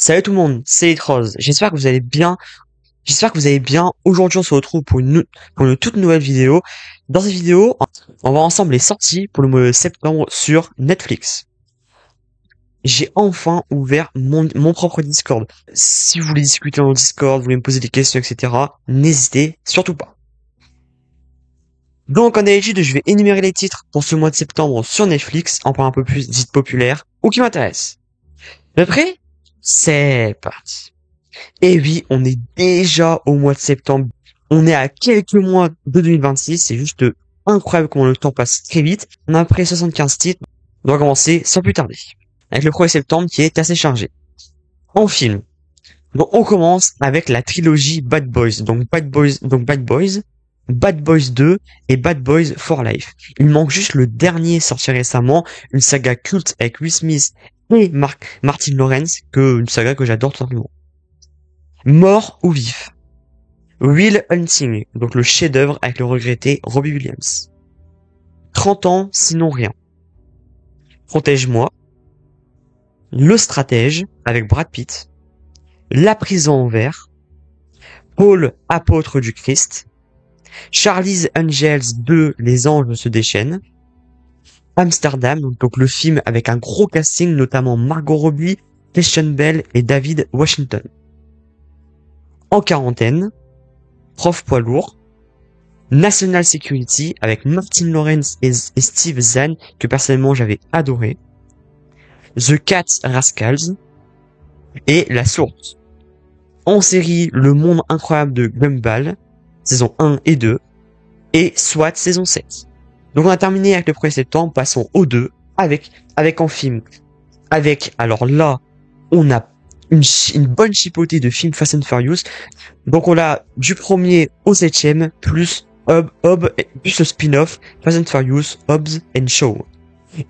Salut tout le monde, c'est Rose. J'espère que vous allez bien. J'espère que vous allez bien. Aujourd'hui, on se retrouve pour une toute nouvelle vidéo. Dans cette vidéo, on va ensemble les sorties pour le mois de septembre sur Netflix. J'ai enfin ouvert mon propre Discord. Si vous voulez discuter dans le Discord, vous voulez me poser des questions, etc., n'hésitez surtout pas. Donc, en d'habitude, je vais énumérer les titres pour ce mois de septembre sur Netflix, en parlant un peu plus vite populaire, ou qui m'intéressent. Prêt? C'est parti. Et oui, on est déjà au mois de septembre. On est à quelques mois de 2026. C'est juste incroyable comment le temps passe très vite. On a après 75 titres. On doit commencer sans plus tarder. Avec le 1er septembre qui est assez chargé. En film. Donc on commence avec la trilogie Bad Boys. Donc Bad Boys 2 et Bad Boys for Life. Il manque juste le dernier sorti récemment, une saga culte avec Will Smith et Martin Lawrence, une saga que j'adore tout simplement. Mort ou vif. Will Hunting, donc le chef-d'œuvre avec le regretté Robbie Williams. 30 ans, sinon rien. Protège-moi. Le stratège avec Brad Pitt. La prison en verre. Paul, apôtre du Christ. Charlie's Angels 2, les anges se déchaînent. Amsterdam, donc le film avec un gros casting, notamment Margot Robbie, Christian Bale et David Washington. En quarantaine, Prof poids lourd, National Security avec Martin Lawrence et Steve Zahn que personnellement j'avais adoré, The Cat Rascals et La Source. En série, Le Monde Incroyable de Gumball, saison 1 et 2, et SWAT saison 7. Donc on a terminé avec le 1er septembre, passons au 2 avec en film. Alors là, on a une bonne chipotée de films Fast and Furious. Donc on a du 1er au 7e, plus plus le spin-off Fast and Furious, Hobbs and Shaw.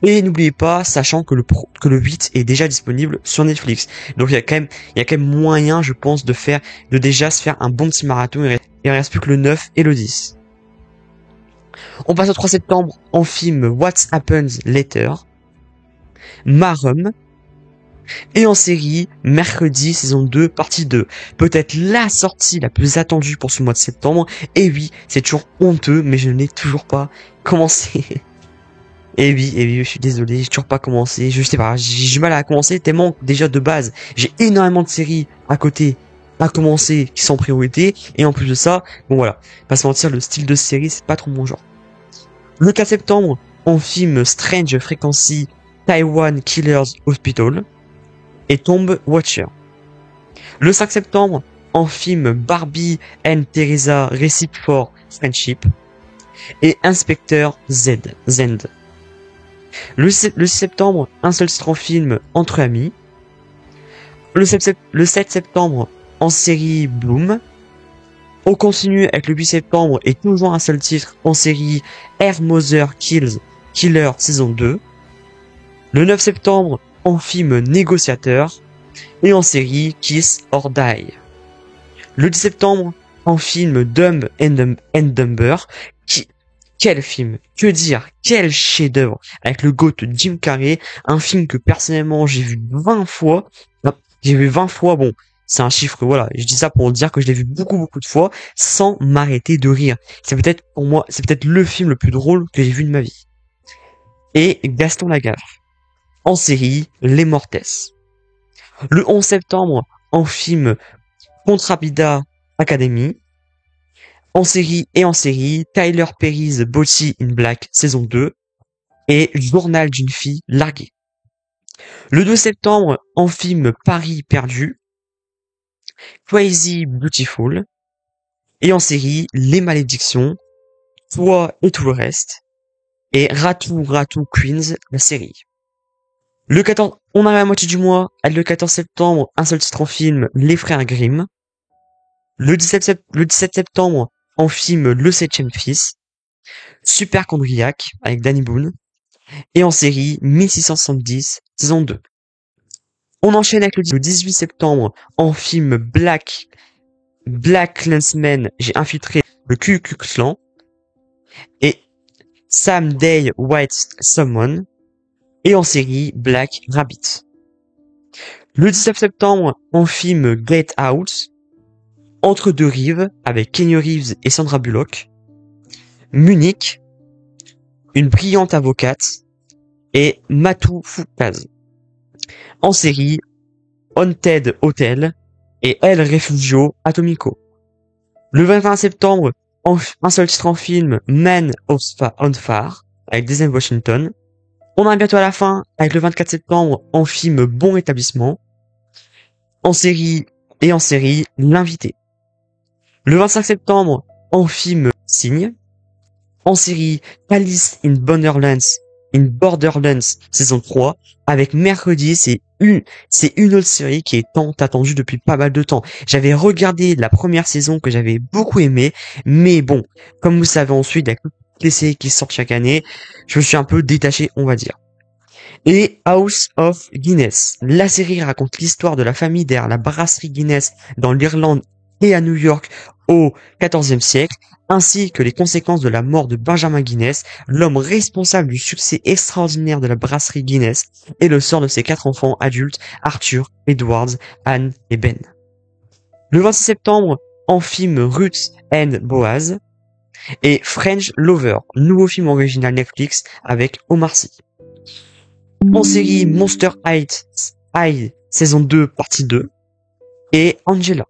Et n'oubliez pas, sachant que le 8 est déjà disponible sur Netflix. Donc il y a quand même moyen, je pense, de déjà se faire un bon petit marathon. Il reste plus que le 9 et le 10. On passe au 3 septembre en film What Happens Later, Marum, et en série, mercredi, saison 2, partie 2. Peut-être la sortie la plus attendue pour ce mois de septembre. Et oui, c'est toujours honteux, mais je n'ai toujours pas commencé. Et oui, je suis désolé, j'ai toujours pas commencé. Je sais pas, j'ai du mal à commencer tellement déjà de base, j'ai énormément de séries à côté à commencer qui sont en priorité. Et en plus de ça, bon voilà, pas se mentir, le style de série, c'est pas trop mon genre. Le 4 septembre, en film Strange Frequency, Taiwan Killers Hospital et Tomb Watcher. Le 5 septembre, en film Barbie and Teresa Recipe for Friendship et Inspecteur Zend. Le 6 septembre, un seul titre en film Entre amis. Le 7 septembre, en série Bloom. On continue avec le 8 septembre et toujours un seul titre en série Air Mother Killer saison 2. Le 9 septembre, en film Négociateur et en série Kiss or Die. Le 10 septembre, en film Dumb and Dumber. Quel film, que dire, quel chef-d'œuvre avec le GOAT Jim Carrey, un film que personnellement j'ai vu 20 fois. Non, j'ai vu 20 fois, bon, c'est un chiffre, voilà, je dis ça pour dire que je l'ai vu beaucoup de fois sans m'arrêter de rire. C'est peut-être pour moi, c'est peut-être le film le plus drôle que j'ai vu de ma vie. Et Gaston Lagaffe. En série, Les Mortess. Le 11 septembre, en film Contrapida Academy. En série, Tyler Perry's Bossy in Black saison 2 et Journal d'une fille larguée. Le 2 septembre, en film Paris perdu, Crazy Beautiful et en série Les Malédictions, Toi et tout le reste et Ratou Queens, la série. Le 14, on arrive à la moitié du mois, le 14 septembre, un seul titre en film, Les Frères Grimm. Le 17 septembre, en film Le 7e fils, Superchondriac avec Danny Boone, et en série 1670, saison 2. On enchaîne avec le 18 septembre, en film Black Klansman, j'ai infiltré le Ku Klux Klan, et Sam Day White Summon, et en série Black Rabbit. Le 19 septembre, en film Get Out, Entre deux rives, avec Keanu Reeves et Sandra Bullock. Munich, Une brillante avocate, et Matou Foukaz. En série, Haunted Hotel et El Refugio Atomico. Le 21 septembre, un seul titre en film, Man on Fire, avec Denzel Washington. On arrive bientôt à la fin, avec le 24 septembre, en film Bon Établissement. En série, L'invité. Le 25 septembre, en film Signe. En série, Alice in Borderlands saison 3, avec Mercredi, c'est une autre série qui est tant attendue depuis pas mal de temps. J'avais regardé la première saison que j'avais beaucoup aimé, mais bon, comme vous savez ensuite, il y a toutes les séries qui sortent chaque année, je me suis un peu détaché, on va dire. Et House of Guinness. La série raconte l'histoire de la famille derrière la brasserie Guinness dans l'Irlande et à New York au XIVe siècle, ainsi que les conséquences de la mort de Benjamin Guinness, l'homme responsable du succès extraordinaire de la brasserie Guinness, et le sort de ses 4 enfants adultes, Arthur, Edwards, Anne et Ben. Le 26 septembre, en film Ruth and Boaz, et French Lover, nouveau film original Netflix avec Omar Sy. En série, Monster High saison 2 partie 2 et Angela.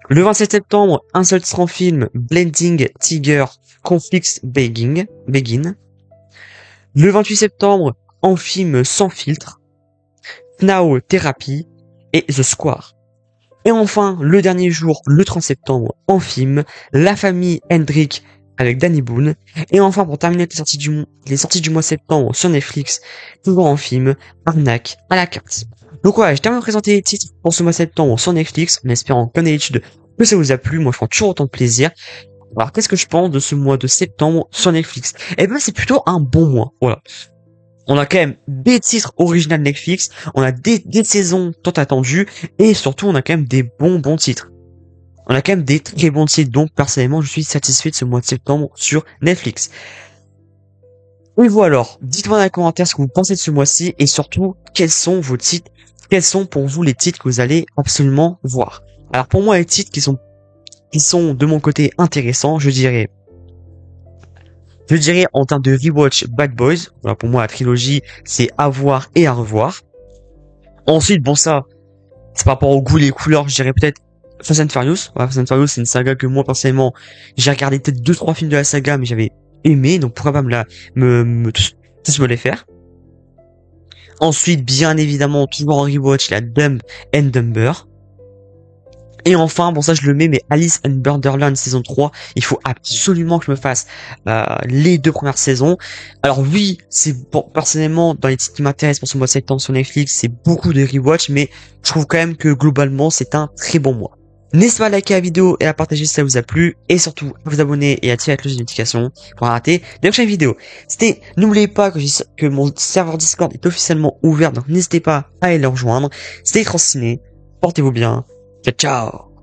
Le 27 septembre, un seul titre en film, Blending Tiger Conflicts Begin. Le 28 septembre, en film Sans filtre, Now Therapy et The Square. Et enfin, le dernier jour, le 30 septembre, en film, La famille Hendrick avec Danny Boone. Et enfin, pour terminer les sorties du mois de septembre sur Netflix, toujours en film, Arnaque à la carte. Donc voilà, j'ai terminé de présenter les titres pour ce mois de septembre sur Netflix, en espérant comme d'habitude que ça vous a plu. Moi, je prends toujours autant de plaisir. Alors, qu'est-ce que je pense de ce mois de septembre sur Netflix? Eh ben, c'est plutôt un bon mois. Voilà. On a quand même des titres originaux Netflix, on a des saisons tant attendues, et surtout, on a quand même des bons titres. On a quand même des très bons titres, donc personnellement, je suis satisfait de ce mois de septembre sur Netflix. Et vous alors, dites-moi dans les commentaires ce que vous pensez de ce mois-ci, et surtout, quels sont vos titres, quels sont pour vous les titres que vous allez absolument voir. Alors pour moi, les titres qui sont de mon côté intéressants, je dirais en termes de rewatch Bad Boys. Voilà, pour moi, la trilogie, c'est à voir et à revoir. Ensuite, bon ça, c'est par rapport au goût et les couleurs, je dirais peut-être Fast and Furious. Voilà, Fast and Furious, c'est une saga que moi, personnellement, j'ai regardé peut-être 2-3 films de la saga, mais j'avais aimé, donc pourquoi pas tous me les faire. Ensuite, bien évidemment, toujours en rewatch, la Dumb and Dumber. Et enfin, bon ça je le mets, mais Alice in Borderlands saison 3, il faut absolument que je me fasse les 2 premières saisons. Alors oui, c'est bon, personnellement, dans les titres qui m'intéressent pour ce mois de septembre sur Netflix, c'est beaucoup de rewatch, mais je trouve quand même que globalement, c'est un très bon mois. N'hésitez pas à liker la vidéo et à partager si ça vous a plu, et surtout à vous abonner et à activer la cloche de notification pour rater les prochaines vidéos. N'oubliez pas que mon serveur Discord est officiellement ouvert, donc n'hésitez pas à aller le rejoindre. C'était Transciné, portez-vous bien. Ciao, ciao.